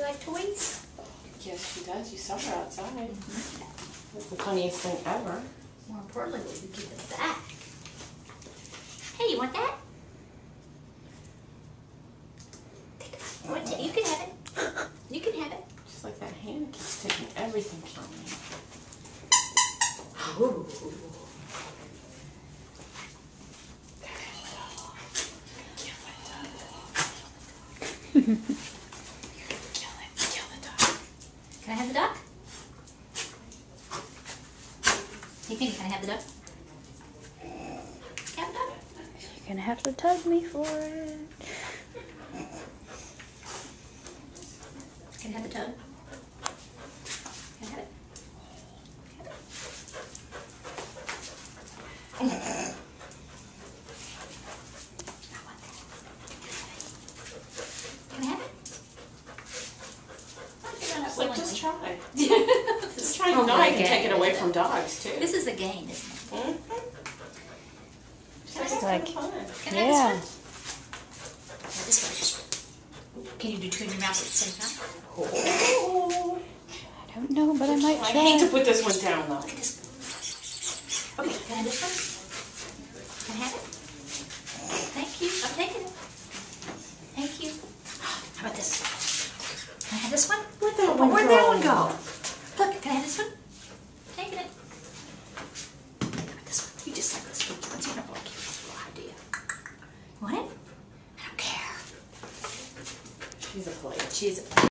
like toys? Yes, she does. You saw her outside. That's the funniest thing ever. More importantly, will you give it back? Hey, you want that? You can have it. You can have it. Just like that hand keeps taking everything from me. Ooh. Kill the dog. Can I have the duck? Hey, Penny, can I have the duck? Have the duck? You're gonna have to tug me for it. Can I have the tug? Can I have it? Can I have it? Can I have it? It's like, just try. Just Just try. You know I can take it away from dogs, too. This is a game, isn't it? Mhm. Can I It's have like- fun. Can I have Yeah. this one? This one. Can you do two in your mouth at the same time? Oh. I don't know, but I might I hate to try. put this one down, though. Look at this. Okay, can I have this one? Can I have it? Thank you. I'm taking it. Thank you. How about this? Can I have this one? Where'd that Oh, one where'd go? that one go? Look, can I have this one? Taking it. How about this one? You just like this one. You don't like it. Idea. You want it? I don't care. She's a player. She is a